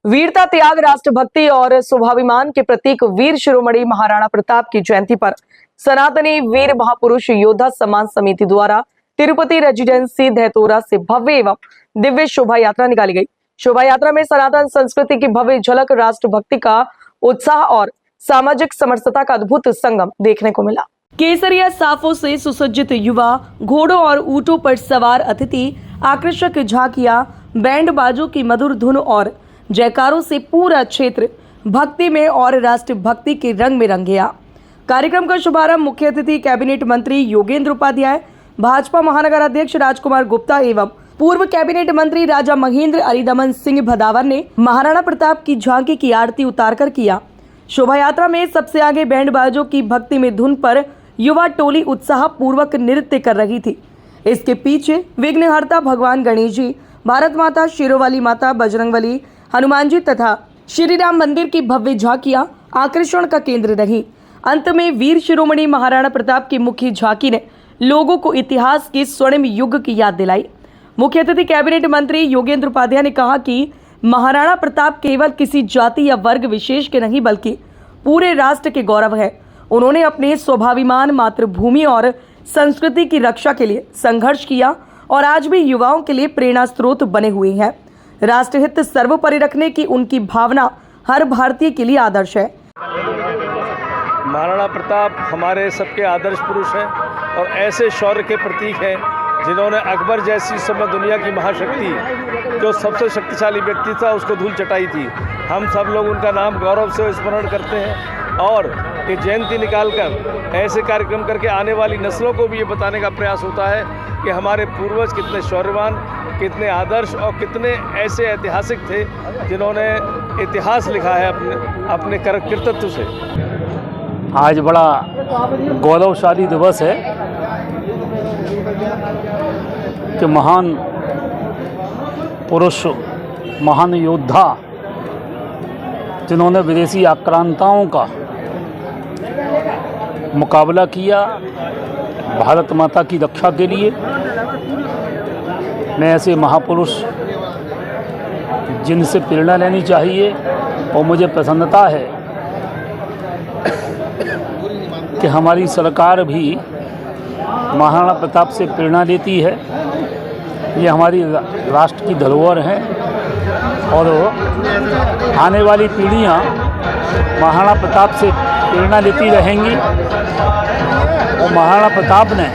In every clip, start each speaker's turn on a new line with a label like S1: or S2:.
S1: वीरता, त्याग, राष्ट्रभक्ति और स्वाभिमान के प्रतीक वीर शिरोमणि महाराणा प्रताप की जयंती पर सनातनी वीर महापुरुष योद्धा सम्मान समिति द्वारा तिरुपति रेजिडेंसी धैतोरा से भव्य एवं दिव्य शोभा यात्रा निकाली गई। शोभा यात्रा में सनातन संस्कृति की भव्य झलक, राष्ट्रभक्ति का उत्साह और सामाजिक समरसता का अद्भुत संगम देखने को मिला। केसरिया साफों से सुसज्जित युवा, घोड़ों और ऊंटों पर सवार अतिथि, आकर्षक झांकियां, बैंड बाजों की मधुर धुन और जयकारों से पूरा क्षेत्र भक्ति में और राष्ट्रभक्ति के रंग में रंग गया। कार्यक्रम का शुभारंभ मुख्य अतिथि कैबिनेट मंत्री योगेंद्र उपाध्याय, भाजपा महानगर अध्यक्ष राजकुमार गुप्ता एवं पूर्व कैबिनेट मंत्री राजा महेंद्र अरिदमन सिंह भदावर ने महाराणा प्रताप की झांकी की आरती उतारकर किया। शोभा यात्रा में सबसे आगे बैंड बाजों की भक्ति में धुन पर युवा टोली उत्साह पूर्वक नृत्य कर रही थी। इसके पीछे विघ्नहर्ता भगवान गणेश जी, भारत माता, शेरोवाली माता, बजरंगबली, हनुमान जी तथा श्री राम मंदिर की भव्य झांकियां आकर्षण का केंद्र रही। अंत में वीर शिरोमणि महाराणा प्रताप की मुख्य झांकी ने लोगों को इतिहास के स्वर्णिम युग की याद दिलाई। मुख्य अतिथि कैबिनेट मंत्री योगेंद्र उपाध्याय ने कहा कि महाराणा प्रताप केवल किसी जाति या वर्ग विशेष के नहीं बल्कि पूरे राष्ट्र के गौरव है। उन्होंने अपने स्वाभिमान, मातृभूमि और संस्कृति की रक्षा के लिए संघर्ष किया और आज भी युवाओं के लिए प्रेरणा स्रोत बने हुए हैं। राष्ट्रहित सर्वोपरि रखने की उनकी भावना हर भारतीय के लिए आदर्श है।
S2: महाराणा प्रताप हमारे सबके आदर्श पुरुष हैं और ऐसे शौर्य के प्रतीक हैं जिन्होंने अकबर जैसी समय दुनिया की महाशक्ति, जो सबसे शक्तिशाली व्यक्ति था, उसको धूल चटाई थी। हम सब लोग उनका नाम गौरव से स्मरण करते हैं और ये जयंती निकालकर ऐसे कार्यक्रम करके आने वाली नस्लों को भी ये बताने का प्रयास होता है कि हमारे पूर्वज कितने शौर्यवान, कितने आदर्श और कितने ऐसे ऐतिहासिक थे जिन्होंने इतिहास लिखा है अपने कृतित्व से।
S3: आज बड़ा गौरवशाली दिवस है कि महान पुरुष, महान योद्धा जिन्होंने विदेशी आक्रांताओं का मुकाबला किया भारत माता की रक्षा के लिए, मैं ऐसे महापुरुष जिनसे प्रेरणा लेनी चाहिए और मुझे प्रसन्नता है कि हमारी सरकार भी महाराणा प्रताप से प्रेरणा लेती है। ये हमारी राष्ट्र की धरोहर है और आने वाली पीढ़ियाँ महाराणा प्रताप से प्रेरणा लेती रहेंगी। और महाराणा प्रताप ने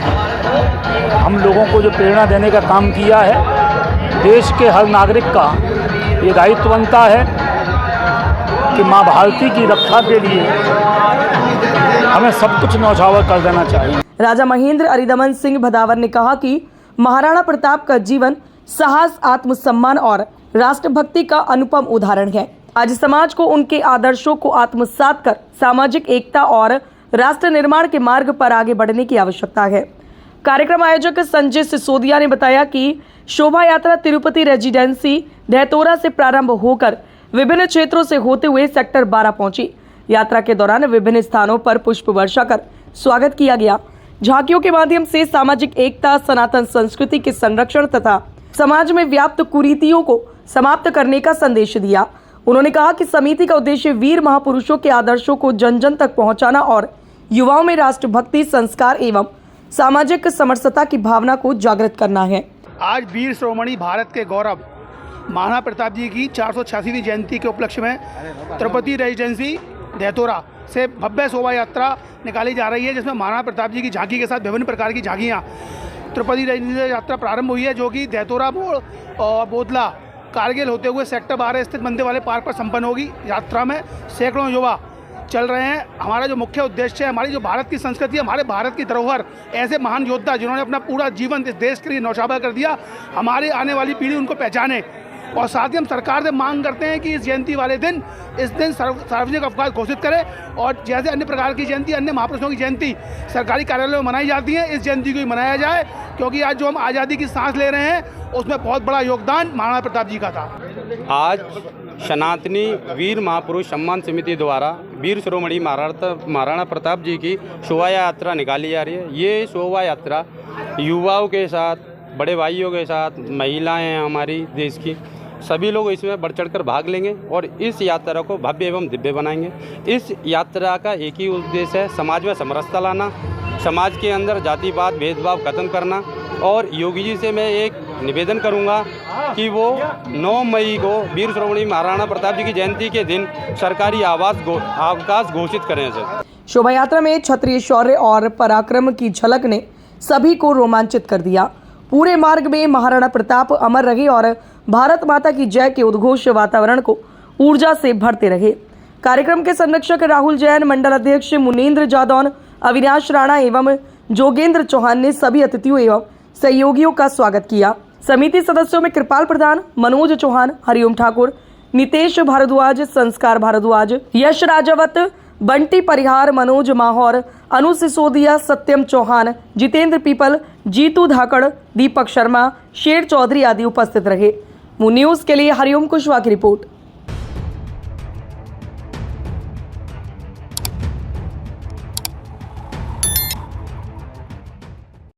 S3: हम लोगों को जो प्रेरणा देने का काम किया है, देश के हर नागरिक का ये दायित्व बनता है कि माँ भारती की रक्षा के लिए हमें सब कुछ न्यौछावर कर देना चाहिए।
S1: राजा महेंद्र अरिदमन सिंह भदावर ने कहा कि महाराणा प्रताप का जीवन साहस, आत्मसम्मान और राष्ट्रभक्ति का अनुपम उदाहरण है। आज समाज को उनके आदर्शों को आत्मसात कर सामाजिक एकता और राष्ट्र निर्माण के मार्ग पर आगे बढ़ने की आवश्यकता है। कार्यक्रम आयोजक संजय सिसोदिया ने बताया कि शोभा यात्रा तिरुपति रेजिडेंसी धैतोरा से प्रारंभ होकर विभिन्न क्षेत्रों से होते हुए सेक्टर 12 पहुंची। यात्रा के दौरान विभिन्न स्थानों पर पुष्प वर्षा कर स्वागत किया गया। झांकियों के माध्यम से सामाजिक एकता, सनातन संस्कृति के संरक्षण तथा समाज में व्याप्त कुरीतियों को समाप्त करने का संदेश दिया। उन्होंने कहा कि समिति का उद्देश्य वीर महापुरुषों के आदर्शों को जन जन तक पहुंचाना और युवाओं में राष्ट्रभक्ति, संस्कार एवं सामाजिक समरसता की भावना को जागृत करना है।
S4: आज वीर शिरोमणि भारत के गौरव महाराणा प्रताप जी की 486वीं जयंती के उपलक्ष्य में तिरुपति रेजिडेंसी धैतोरा से भव्य शोभा यात्रा निकाली जा रही है, जिसमें महाराणा प्रताप जी की झांकी के साथ विभिन्न प्रकार की झांकियाँ तिरुपति रेजिडेंसी यात्रा प्रारंभ हुई है, जो कि धैतोरा मोड़ और बोदला कारगिल होते हुए सेक्टर 12 स्थित मंदिर वाले पार्क पर संपन्न होगी। यात्रा में सैकड़ों युवा चल रहे हैं। हमारा जो मुख्य उद्देश्य है, हमारी जो भारत की संस्कृति है, हमारे भारत की धरोहर, ऐसे महान योद्धा जिन्होंने अपना पूरा जीवन इस देश के लिए न्यौछावर कर दिया, हमारी आने वाली पीढ़ी उनको पहचाने। और साथ ही हम सरकार से मांग करते हैं कि इस जयंती वाले दिन सार्वजनिक अवकाश घोषित करें और जैसे अन्य प्रकार की जयंती, अन्य महापुरुषों की जयंती सरकारी कार्यालयों में मनाई जाती है, इस जयंती को भी मनाया जाए, क्योंकि आज जो हम आज़ादी की सांस ले रहे हैं उसमें बहुत बड़ा योगदान महाराणा प्रताप जी का था।
S5: आज सनातनी वीर महापुरुष सम्मान समिति द्वारा वीर शिरोमणि महाराणा प्रताप जी की शोभा यात्रा निकाली जा रही है। ये शोभा यात्रा युवाओं के साथ, बड़े भाइयों के साथ, महिलाएं हैं हमारी देश की, सभी लोग इसमें बढ़ चढ़कर भाग लेंगे और इस यात्रा को भव्य एवं दिव्य बनाएंगे। इस यात्रा का एक ही उद्देश्य है, समाज में समरसता लाना, समाज के अंदर जातिवाद भेदभाव खत्म करना। और योगी जी से मैं एक निवेदन करूंगा कि वो 9 मई को वीर शिरोमणि महाराणा प्रताप जी की जयंती के दिन सरकारी अवकाश घोषित करें सर।
S1: शोभा यात्रा में क्षत्रिय शौर्य और पराक्रम की झलक ने सभी को रोमांचित कर दिया। पूरे मार्ग में महाराणा प्रताप अमर रहे और भारत माता की जय के उद्घोष वातावरण को ऊर्जा से भरते रहे। कार्यक्रम के संरक्षक राहुल जैन, मंडल अध्यक्ष मुनीन्द्र जादौन, अविनाश राणा एवं जोगेंद्र चौहान ने सभी अतिथियों एवं सहयोगियों का स्वागत किया। समिति सदस्यों में कृपाल प्रधान, मनोज चौहान, हरिओम ठाकुर, नितेश भारद्वाज, संस्कार भारद्वाज, यश राजावत, बंटी परिहार, मनोज माहौर, अनु सिसोदिया, सत्यम चौहान, जितेंद्र पीपल, जीतू धाकड़, दीपक शर्मा, शेर चौधरी आदि उपस्थित रहे। मू न्यूज के लिए हरिओम कुशवाहा की रिपोर्ट।